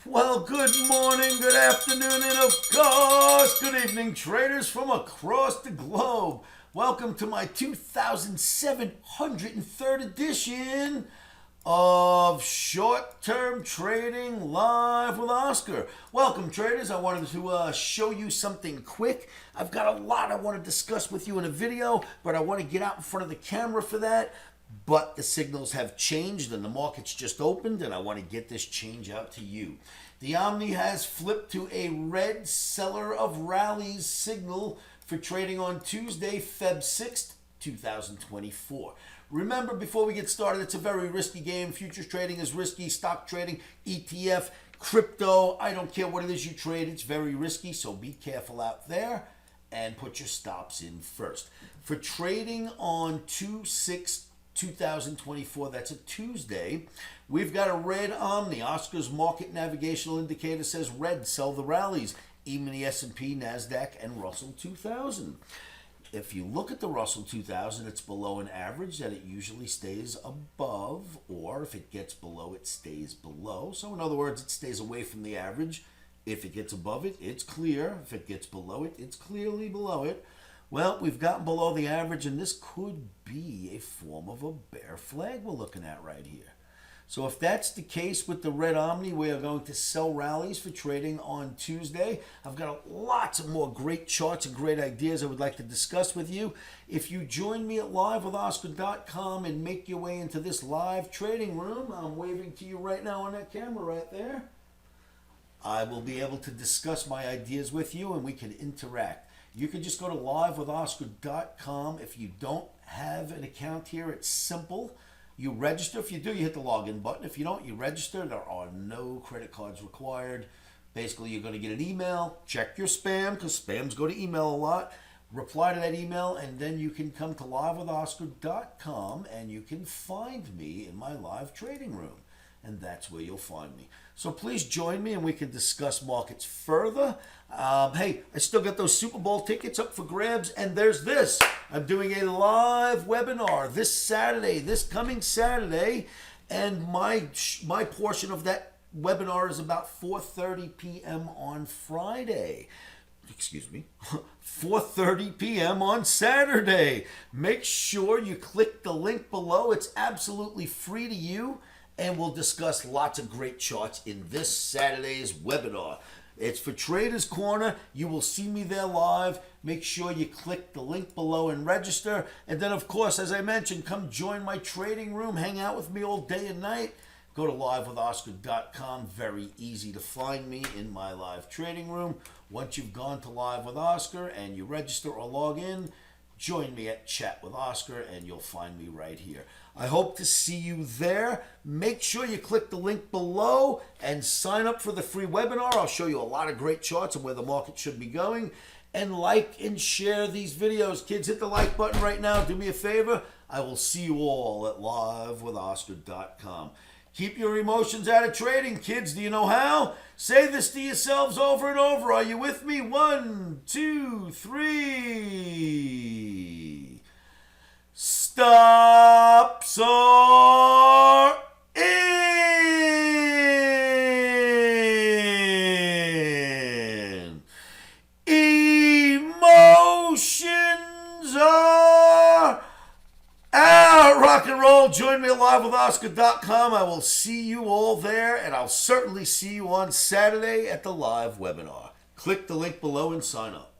Well, good morning, good afternoon, and of course, good evening, traders from across the globe. Welcome to my 2703rd edition of Short-Term Trading Live with Oscar. Welcome, traders. I wanted to show you something quick. I've got a lot I want to discuss with you in a video, but I want to get out in front of the camera for that. But the signals have changed and the market's just opened, and I want to get this change out to you. The OMNI has flipped to a red seller of rallies signal for trading on Tuesday, Feb 6th, 2024. Remember, before we get started, it's a very risky game. Futures trading is risky. Stock trading, ETF, crypto, I don't care what it is you trade. It's very risky, so be careful out there and put your stops in first. For trading on 2/6/2024, that's a Tuesday, we've got a red OMNI. Oscar's market navigational indicator says red, sell the rallies. Even the S&P, NASDAQ, and Russell 2000. If you look at the Russell 2000, it's below an average that it usually stays above, or if it gets below, it stays below. So in other words, it stays away from the average. If it gets above it, it's clear. If it gets below it, it's clearly below it. Well, we've gotten below the average, and this could be a form of a bear flag we're looking at right here. So if that's the case with the red OMNI, we are going to sell rallies for trading on Tuesday. I've got lots of more great charts and great ideas I would like to discuss with you. If you join me at livewithoscar.com and make your way into this live trading room, I'm waving to you right now on that camera right there, I will be able to discuss my ideas with you and we can interact. You can just go to livewithoscar.com. If you don't have an account here, it's simple. You register. If you do, you hit the login button. If you don't, you register. There are no credit cards required. Basically, you're going to get an email. Check your spam, because spams go to email a lot. Reply to that email, and then you can come to livewithoscar.com, and you can find me in my live trading room. And that's where you'll find me. So please join me and we can discuss markets further. Hey, I still got those Super Bowl tickets up for grabs, and there's this. I'm doing a live webinar this Saturday, this coming Saturday, and my portion of that webinar is about 4:30 p.m. on Friday. Excuse me, 4:30 p.m. on Saturday. Make sure you click the link below. It's absolutely free to you. And we'll discuss lots of great charts in this Saturday's webinar. It's for Traders Corner. You will see me there live. Make sure you click the link below and register. And then, of course, as I mentioned, come join my trading room. Hang out with me all day and night. Go to livewithoscar.com. Very easy to find me in my live trading room. Once you've gone to Live with Oscar and you register or log in, join me at Chat with Oscar and you'll find me right here. I hope to see you there. Make sure you click the link below and sign up for the free webinar. I'll show you a lot of great charts and where the market should be going. And like and share these videos. Kids, hit the like button right now. Do me a favor. I will see you all at livewithoscar.com. Keep your emotions out of trading, kids. Do you know how? Say this to yourselves over and over. Are you with me? 1, 2, 3. Stops are in. Emotions are out. Rock and roll. Join me at livewithoscar.com. I will see you all there, and I'll certainly see you on Saturday at the live webinar. Click the link below and sign up.